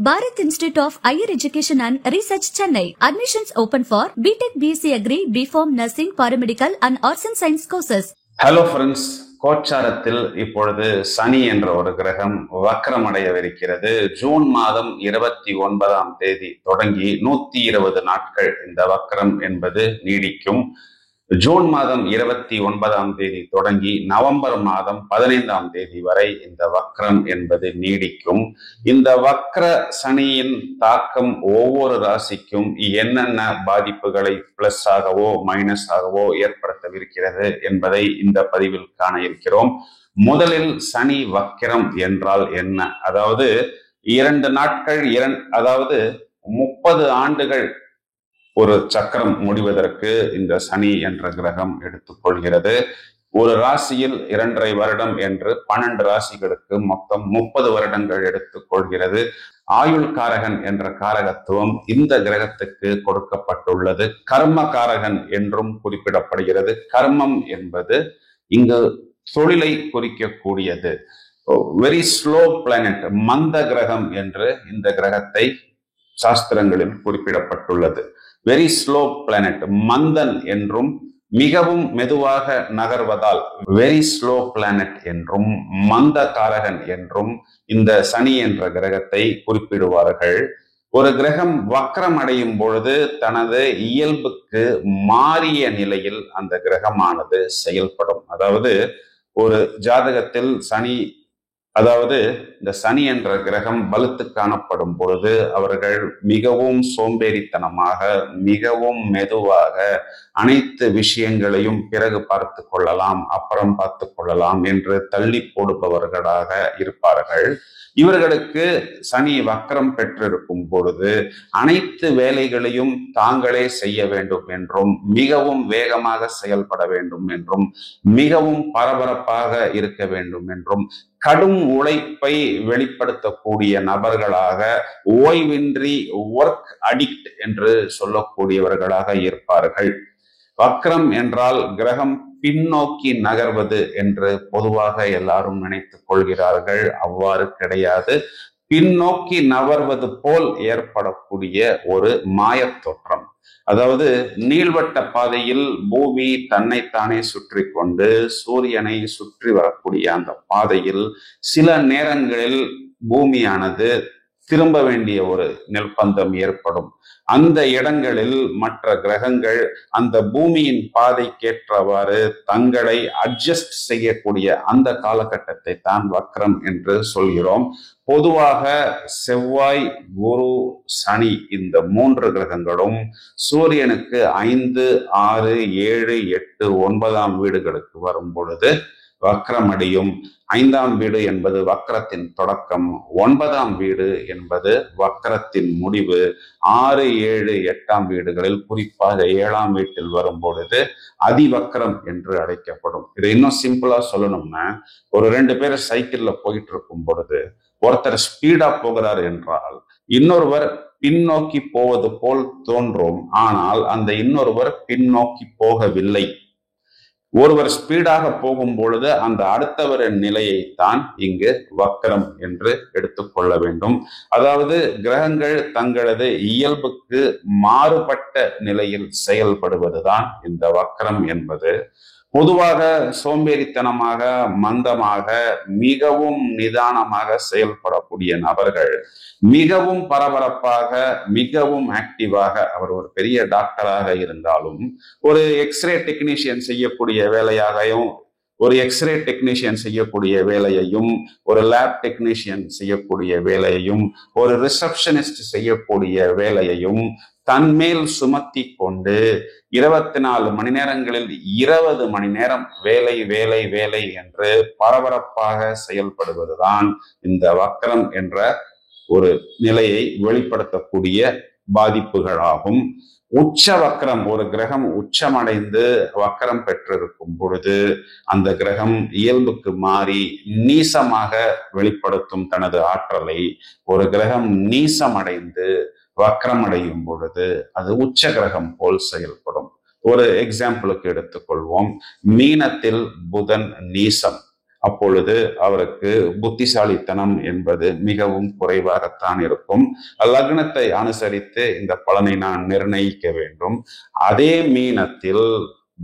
Bharat Institute of Higher Education and Research, Chennai. Admissions open for BTech, BSc Agri, BPharm, Nursing, Paramedical and Arts and Science courses. Hello friends, கோச்சாரத்தில் இப்பொழுது சனி என்ற ஒரு கிரகம் வக்ரமடையவிருக்கிறது. June மாதம் 29ஆம் தேதி தொடங்கி 120 நாட்கள் இந்த வக்ரம் என்பது நீடிக்கும். ஜூன் மாதம் 29ஆம் தேதி தொடங்கி நவம்பர் மாதம் 15ஆம் தேதி வரை இந்த வக்ரம் என்பது நீடிக்கும். இந்த வக்ர சனியின் தாக்கம் ஒவ்வொரு ராசிக்கும் என்னென்ன பாதிப்புகளை பிளஸ் ஆகவோ மைனஸ் ஆகவோ ஏற்படுத்தவிருக்கிறது என்பதை இந்த பதிவில் காண இருக்கிறோம். முதலில் சனி வக்ரம் என்றால் என்ன? அதாவது 2 நாட்கள், அதாவது 30 ஆண்டுகள் ஒரு சக்கரம் முடிவதற்கு இந்த சனி என்ற கிரகம் எடுத்துக்கொள்கிறது. ஒரு ராசியில் 2.5 வருடம் என்று 12 ராசிகளுக்கு மொத்தம் 30 வருடங்கள் எடுத்துக்கொள்கிறது. ஆயுள் காரகன் என்ற காரகத்துவம் இந்த கிரகத்துக்கு கொடுக்கப்பட்டுள்ளது. கர்ம காரகன் என்றும் குறிப்பிடப்படுகிறது. கர்மம் என்பது இங்கு தொழிலை குறிக்கக்கூடியது. வெரி ஸ்லோ பிளானட், மந்த கிரகம் என்று இந்த கிரகத்தை சாஸ்திரங்களில் குறிப்பிடப்பட்டுள்ளது. வெரி ஸ்லோ பிளானட், மந்தன் என்றும் மிகவும் மெதுவாக நகர்வதால் வெரி ஸ்லோ பிளானட் என்றும் மந்த காரகன் என்றும் இந்த சனி என்ற கிரகத்தை குறிப்பிடுவார்கள். ஒரு கிரகம் வக்ரம் அடையும் பொழுது தனது இயல்புக்கு மாறிய நிலையில் அந்த கிரகமானது செயல்படும். அதாவது ஒரு ஜாதகத்தில் இந்த சனி என்ற கிரகம் பலுத்து காணப்படும் பொழுது அவர்கள் மிகவும் சோம்பேறித்தனமாக, மிகவும் மெதுவாக அனைத்து விஷயங்களையும் பிறகு பார்த்து கொள்ளலாம், அப்புறம் பார்த்து கொள்ளலாம் என்று தள்ளி போடுபவர்களாக இருப்பார்கள். இவர்களுக்கு சனி வக்ரம் பெற்றிருக்கும் பொழுது அனைத்து வேலைகளையும் தாங்களே செய்ய வேண்டும் என்றும், மிகவும் வேகமாக செயல்பட வேண்டும் என்றும், மிகவும் பரபரப்பாக இருக்க வேண்டும் என்றும், கடும் உழைப்பை வெளிப்படுத்தக்கூடிய நபர்களாக, ஓய்வின்றி ஒர்க் அடிக்ட் என்று சொல்லக்கூடியவர்களாக இருப்பார்கள். வக்ரம் என்றால் கிரகம் பின்னோக்கி நகர்வது என்று பொதுவாக எல்லாரும் நினைத்துக் கொள்கிறார்கள். அவ்வாறு கிடையாது. பின்னோக்கி நகர்வது போல் ஏற்படக்கூடிய ஒரு மாயத் தோற்றம். அதாவது நீள்வட்ட பாதையில் பூமி தன்னைத்தானே சுற்றி கொண்டு சூரியனை சுற்றி வரக்கூடிய அந்த பாதையில் சில நேரங்களில் பூமியானது திரும்ப வேண்டிய ஒரு நிர்பந்தம் ஏற்படும். அந்த இடங்களில் மற்ற கிரகங்கள் அந்த பூமியின் பாதைக்கேற்றவாறு தங்களை அட்ஜஸ்ட் செய்யக்கூடிய அந்த காலகட்டத்தை தான் வக்ரம் என்று சொல்கிறோம். பொதுவாக செவ்வாய், குரு, சனி இந்த 3 கிரகங்களும் சூரியனுக்கு 5, 6, 7, 8, 9ஆம் வீடுகளுக்கு வரும் பொழுது வக்ரமடையும். 5ஆம் வீடு என்பது வக்ரத்தின் தொடக்கம், 9ஆம் வீடு என்பது வக்ரத்தின் முடிவு. 6, 7, 8ஆம் வீடுகளில், குறிப்பாக 7ஆம் வீட்டில் வரும் பொழுது அதிவக்ரம் என்று அழைக்கப்படும். இது இன்னும் சிம்பிளா சொல்லணும்னா, ஒரு 2 பேர் சைக்கிள்ல போயிட்டு இருக்கும் பொழுது ஒருத்தர் ஸ்பீடா போகிறார் என்றால் இன்னொருவர் பின்னோக்கி போவது போல் தோன்றும். ஆனால் அந்த இன்னொருவர் பின்னோக்கி போகவில்லை. ஒருவர் ஸ்பீடாக போகும் பொழுது அந்த அடுத்தவரின் நிலையை தான் இங்கு வக்ரம் என்று எடுத்துக்கொள்ள வேண்டும். அதாவது கிரகங்கள் தங்களது இயல்புக்கு மாறுபட்ட நிலையில் செயல்படுவதுதான் இந்த வக்ரம் என்பது. பொதுவாக சோம்பேறித்தனமாக, மந்தமாக, மிகவும் நிதானமாக செயல்படக்கூடிய நபர்கள் மிகவும் பரபரப்பாக, மிகவும் ஆக்டிவாக, அவர் ஒரு பெரிய டாக்டராக இருந்தாலும், ஒரு எக்ஸ்ரே டெக்னீஷியன் செய்யக்கூடிய வேலையாகவும், ஒரு எக்ஸ்ரே டெக்னீஷியன் செய்யக்கூடிய வேலையையும், ஒரு லேப் டெக்னீஷியன் செய்யக்கூடிய வேலையையும், ஒரு ரிசப்ஷனிஸ்ட் செய்யக்கூடிய வேலையையும் தன்மேல் சுமத்தி கொண்டு 24 மணி நேரங்களில் 20 மணி நேரம் வேலை வேலை வேலை என்று பரபரப்பாக செயல்படுவதுதான் இந்த வக்ரம் என்ற ஒரு நிலையை வெளிப்படுத்தக்கூடிய பாதிப்புகளாகும். உச்ச வக்ரம், ஒரு கிரகம் உச்சமடைந்து வக்ரம் பெற்றிருக்கும் பொழுது அந்த கிரகம் இயல்புக்கு மாறி நீசமாக வெளிப்படுத்தும் தனது ஆற்றலை. ஒரு கிரகம் நீசமடைந்து வக்ரம் அடையும் பொழுது அது உச்ச கிரகம் போல் செயல்படும். ஒரு எக்ஸாம்பிளுக்கு எடுத்துக்கொள்வோம். மீனத்தில் புதன் நீசம், அப்பொழுது அவருக்கு புத்திசாலித்தனம் என்பது மிகவும் குறைவாகத்தான் இருக்கும். லக்னத்தை அனுசரித்து இந்த பலனை நான் நிர்ணயிக்க வேண்டும். அதே மீனத்தில்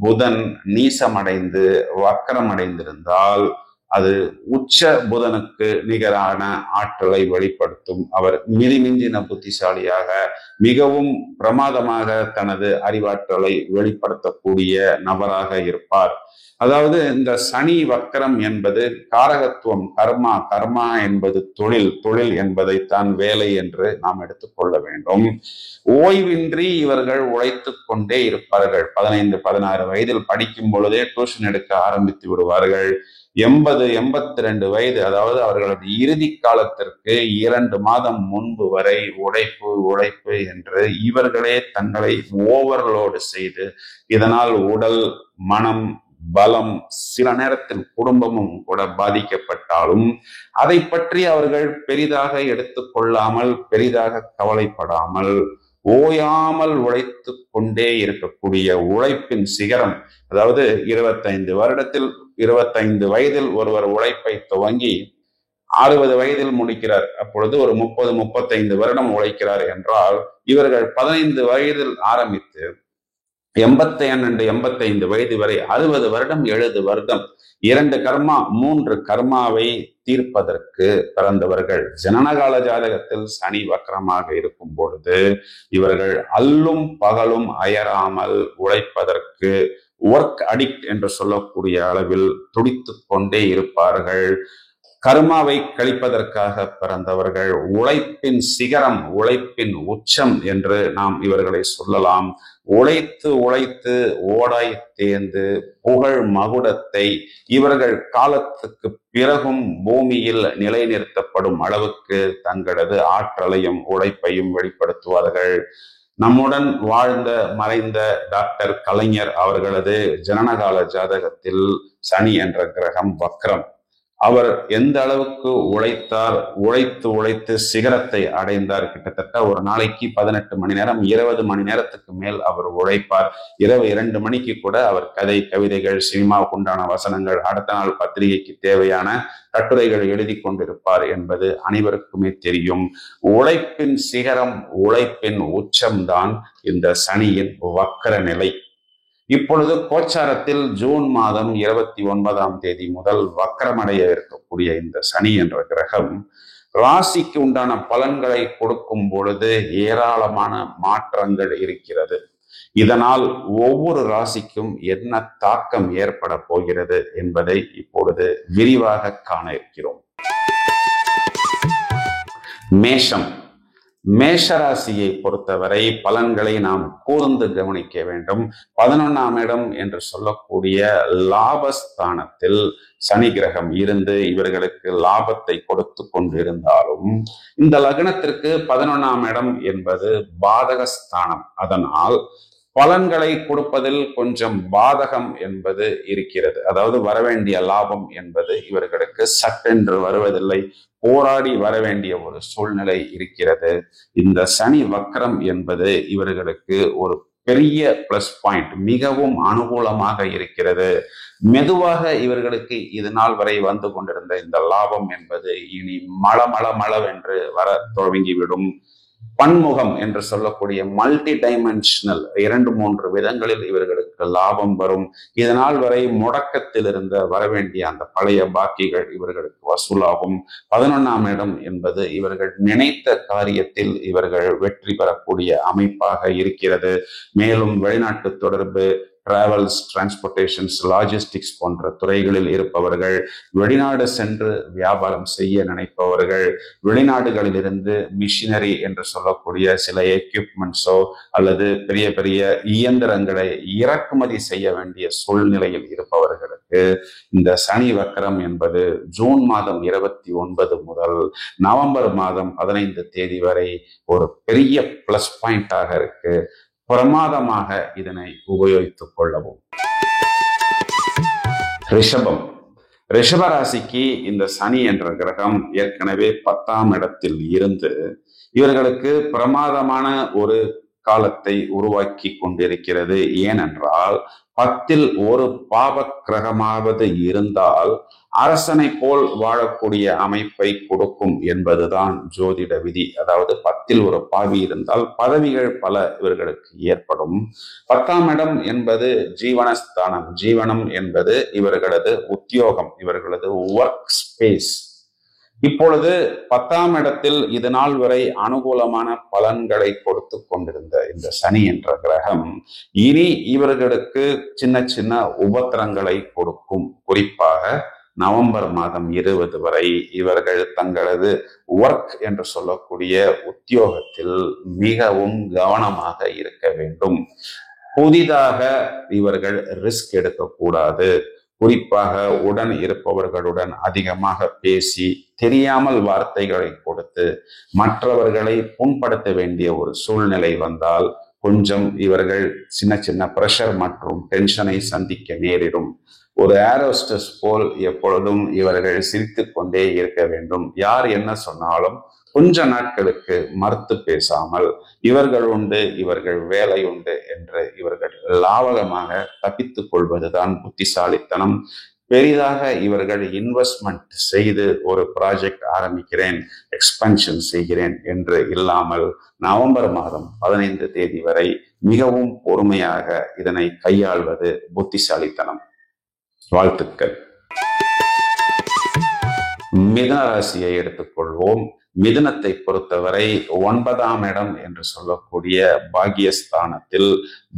புதன் நீசமடைந்து வக்கரமடைந்திருந்தால் அது உச்ச புதனுக்கு நிகரான ஆற்றலை வெளிப்படுத்தும். அவர் மிதிமிஞ்சின புத்திசாலியாக மிகவும் பிரமாதமாக தனது அறிவாற்றலை வெளிப்படுத்தக்கூடிய நபராக இருப்பார். அதாவது இந்த சனி வக்கரம் என்பது காரகத்துவம், கர்மா. கர்மா என்பது தொழில் என்பதைத்தான் வேலை என்று நாம் எடுத்துக்கொள்ள வேண்டும். ஓய்வின்றி இவர்கள் உழைத்து கொண்டே இருப்பார்கள். 15-16 வயதில் படிக்கும் பொழுதே டியூஷன் எடுக்க ஆரம்பித்து விடுவார்கள். 82 வயது, அதாவது அவர்களது இறுதி காலத்திற்கு 2 மாதம் முன்பு வரை உழைப்பு என்று இவர்களே தங்களை ஓவர்லோடு செய்து, இதனால் உடல், மனம், பலம், சில நேரத்தில் குடும்பமும் கூட பாதிக்கப்பட்டாலும் அதை பற்றி அவர்கள் பெரிதாக எடுத்துக்கொள்ளாமல், பெரிதாக கவலைப்படாமல் ஓயாமல் உழைத்து கொண்டே இருக்கக்கூடிய உழைப்பின் சிகரம். அதாவது 25 வயதில் ஒருவர் உழைப்பை துவங்கி 60 வயதில் முடிக்கிறார். அப்பொழுது ஒரு 30-35 வருடம் உழைக்கிறார் என்றால், இவர்கள் 15 வயதில் ஆரம்பித்து 85 வயது வரை 60 வருடம் 70 வருடம் 2 கர்மா 3 கர்மாவை தீர்ப்பதற்கு பிறந்தவர்கள். ஜனனகால ஜாதகத்தில் சனி வக்கரமாக இருக்கும் பொழுது இவர்கள் அல்லும் பகலும் அயராமல் உழைப்பதற்கு, ஒர்க் அடிக்ட் என்று சொல்லக்கூடிய அளவில் துடித்து கொண்டே இருப்பார்கள். கர்மாவை கழிப்பதற்காக பிறந்தவர்கள். உழைப்பின் சிகரம், உழைப்பின் உச்சம் என்று நாம் இவர்களை சொல்லலாம். உழைத்து ஓடாய் தேர்ந்து புகழ் மகுடத்தை இவர்கள் காலத்துக்கு பிறகும் பூமியில் நிலைநிறுத்தப்படும் அளவுக்கு தங்களது ஆற்றலையும் உழைப்பையும் வெளிப்படுத்துவார்கள். நம்முடன் வாழ்ந்த மறைந்த டாக்டர் கலைஞர் அவர்களது ஜனனகால ஜாதகத்தில் சனி என்ற கிரகம் வக்ரம். அவர் எந்த அளவுக்கு உழைத்தார், உழைத்து சிகரத்தை அடைந்தார். கிட்டத்தட்ட ஒரு நாளைக்கு 18 மணி நேரம், 20 மணி நேரத்துக்கு மேல் அவர் உழைப்பார். இரவு 2 மணிக்கு கூட அவர் கதை, கவிதைகள், சினிமாவுக்கு உண்டான வசனங்கள், அடுத்த நாள் பத்திரிகைக்கு தேவையான கட்டுரைகள் எழுதி கொண்டிருப்பார் என்பது அனைவருக்குமே தெரியும். உழைப்பின் சிகரம், உழைப்பின் உச்சம்தான் இந்த சனியின் வக்கர நிலை. இப்பொழுது கோச்சாரத்தில் ஜூன் மாதம் 29ஆம் தேதி முதல் வக்கரமடைய இருக்கக்கூடிய இந்த சனி என்ற கிரகம் ராசிக்கு உண்டான பலன்களை கொடுக்கும் பொழுது ஏராளமான மாற்றங்கள் இருக்கிறது. இதனால் ஒவ்வொரு ராசிக்கும் என்ன தாக்கம் ஏற்பட போகிறது என்பதை இப்பொழுது விரிவாக காண இருக்கிறோம். மேஷம். மேஷராசியை பொறுத்தவரை பலன்களை நாம் கூர்ந்து கவனிக்க வேண்டும். 11ஆம் இடம் என்று சொல்லக்கூடிய லாபஸ்தானத்தில் சனி கிரகம் இருந்து இவர்களுக்கு லாபத்தை கொடுத்து கொண்டிருந்தாலும், இந்த லக்னத்திற்கு 11ஆம் இடம் என்பது பாதகஸ்தானம். அதனால் பலன்களை கொடுப்பதில் கொஞ்சம் பாதகம் என்பது இருக்கிறது. அதாவது வரவேண்டிய லாபம் என்பது இவர்களுக்கு சட்டென்று வருவதில்லை. போராடி வர வேண்டிய ஒரு சூழ்நிலை இருக்கிறது. இந்த சனி வக்கரம் என்பது இவர்களுக்கு ஒரு பெரிய பிளஸ் பாயிண்ட், மிகவும் அனுகூலமாக இருக்கிறது. மெதுவாக இவர்களுக்கு இது நாள் வரை வந்து கொண்டிருந்த இந்த லாபம் என்பது இனி மளவென்று வர துவங்கிவிடும். பன்முகம் என்று சொல்லக்கூடிய மல்டி டைமென்ஷனல் 2-3 விதங்களில் இவர்களுக்கு லாபம் வரும். இதனால் வரை முடக்கத்தில் இருந்த வரவேண்டிய அந்த பழைய பாக்கிகள் இவர்களுக்கு வசூலாகும். 11ஆம் இடம் என்பது இவர்கள் நினைத்த காரியத்தில் இவர்கள் வெற்றி பெறக்கூடிய அமைப்பாக இருக்கிறது. மேலும் வெளிநாட்டு தொடர்பு, டிராவல்ஸ், டிரான்ஸ்போர்டேஷன்ஸ், லாஜிஸ்டிக்ஸ் போன்ற துறைகளில் இருப்பவர்கள், வெளிநாடு சென்று வியாபாரம் செய்ய நினைப்பவர்கள், வெளிநாடுகளில் இருந்து மிஷினரி என்று சொல்லக்கூடிய சில எக்யூப்மெண்ட்ஸோ அல்லது பெரிய பெரிய இயந்திரங்களை இறக்குமதி செய்ய வேண்டிய சூழ்நிலையில் இருப்பவர்களுக்கு இந்த சனி வக்கரம் என்பது ஜூன் மாதம் 29 முதல் நவம்பர் மாதம் 15 தேதி வரை ஒரு பெரிய பிளஸ் பாயிண்டாக இருக்கு. பிரமாதமாக இதனை உபயோகித்துக் கொள்ளவும். ரிஷபம். ரிஷபராசிக்கு இந்த சனி என்ற கிரகம் ஏற்கனவே 10ஆம் இடத்தில் இருந்து இவர்களுக்கு பிரமாதமான ஒரு காலத்தை உருவாக்கி கொண்டிருக்கிறது. ஏனென்றால் 10ல் ஒரு பாவ கிரகமாவது இருந்தால் அரசனை போல் வாழக்கூடிய அமைப்பை கொடுக்கும் என்பதுதான் ஜோதிட விதி. அதாவது 10ல் ஒரு பாவி இருந்தால் பதவிகள் பல இவர்களுக்கு ஏற்படும். 10ஆம் இடம் என்பது ஜீவனஸ்தானம். ஜீவனம் என்பது இவர்களது உத்தியோகம், இவர்களது ஒர்க் ஸ்பேஸ். இப்பொழுது 10ஆம் இடத்தில் இது நாள் வரை அனுகூலமான பலன்களை கொடுத்து கொண்டிருந்த இந்த சனி என்ற கிரகம் இனி இவர்களுக்கு சின்ன சின்ன உபத்திரங்களை கொடுக்கும். குறிப்பாக நவம்பர் மாதம் 20 வரை இவர்கள் தங்களது ஒர்க் என்று சொல்லக்கூடிய உத்தியோகத்தில் மிகவும் கவனமாக இருக்க வேண்டும். புதிதாக இவர்கள் ரிஸ்க் எடுக்கக்கூடாது. குறிப்பாக உடன் இருப்பவர்களுடன் அதிகமாக பேசி தெரியாமல் வார்த்தைகளை கொடுத்து மற்றவர்களை புண்படுத்த வேண்டிய ஒரு சூழ்நிலை வந்தால் கொஞ்சம் இவர்கள் சின்ன சின்ன பிரஷர் மற்றும் டென்ஷனை சந்திக்க நேரிடும். ஒரு ஏரோஸ்டஸ் போல் எப்பொழுதும் இவர்கள் சிரித்து கொண்டே இருக்க வேண்டும். யார் என்ன சொன்னாலும் கொஞ்ச நாட்களுக்கு மறுத்து பேசாமல் இவர்கள் உண்டு, இவர்கள் வேலை உண்டு என்று இவர்கள் லாவகமாக தப்பித்துக் கொள்வதுதான் புத்திசாலித்தனம். பெரிதாக இவர்கள் இன்வெஸ்ட்மெண்ட் செய்து ஒரு ப்ராஜெக்ட் ஆரம்பிக்கிறேன், எக்ஸ்பென்ஷன் செய்கிறேன் என்று இல்லாமல் நவம்பர் மாதம் 15 தேதி வரை மிகவும் பொறுமையாக இதனை கையாள்வது புத்திசாலித்தனம். வாழ்த்துக்கள். மிதுன ராசியை எடுத்துக்கொள்வோம். மிதுனத்தை பொறுத்தவரை 9ஆம் இடம் என்று சொல்லக்கூடிய பாக்கியஸ்தானத்தில்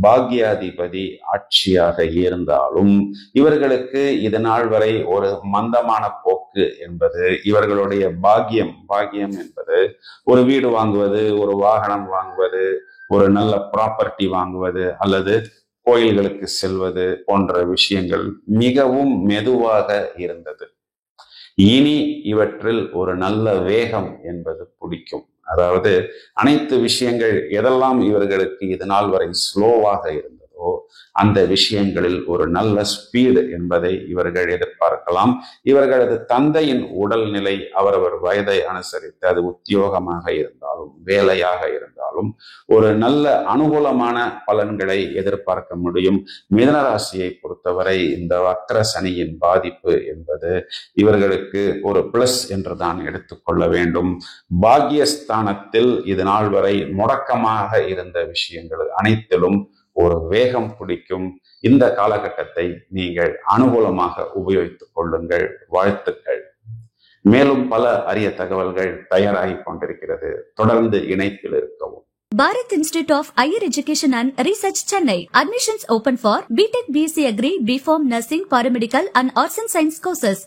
பாக்யாதிபதி ஆட்சியாக இருந்தாலும் இவர்களுக்கு இது நாள் வரை ஒரு மந்தமான போக்கு என்பது இவர்களுடைய பாக்கியம் என்பது ஒரு வீடு வாங்குவது, ஒரு வாகனம் வாங்குவது, ஒரு நல்ல ப்ராப்பர்ட்டி வாங்குவது அல்லது கோயில்களுக்கு செல்வது போன்ற விஷயங்கள் மிகவும் மெதுவாக இருந்தது. இனி இவற்றில் ஒரு நல்ல வேகம் என்பது பிடிக்கும். அதாவது அனைத்து விஷயங்கள் எதெல்லாம் இவர்களுக்கு இது நாள் வரை ஸ்லோவாக இருந்ததோ அந்த விஷயங்களில் ஒரு நல்ல ஸ்பீடு என்பதை இவர்கள் எதிர்பார்க்கலாம். இவர்களது தந்தையின் உடல்நிலை அவரவர் வயதை அனுசரித்து அது உத்தியோகமாக இருந்தாலும் வேலையாக இருந்தாலும் ஒரு நல்ல அனுகூலமான பலன்களை எதிர்பார்க்க முடியும். மிதுன ராசியை பொறுத்தவரை இந்த வக்ர சனியின் பாதிப்பு என்பது இவர்களுக்கு ஒரு பிளஸ் என்று தான் எடுத்துக்கொள்ள வேண்டும். பாக்கியஸ்தானத்தில் இது நாள் வரை முடக்கமாக இருந்த விஷயங்கள் அனைத்திலும் ஒரு வேகம் பிடிக்கும். இந்த காலகட்டத்தை நீங்கள் அனுகூலமாக உபயோகித்துக் கொள்ளுங்கள். வாழ்த்துக்கள். மேலும் பல அரிய தகவல்கள் தயாராகி கொண்டிருக்கிறது. தொடர்ந்து இணைப்பில் இருக்கவும். Bharat Institute of Higher Education and Research, Chennai. Admissions open for BTech, BSc Agri, BPharm, Nursing, Paramedical and Arts and Science courses.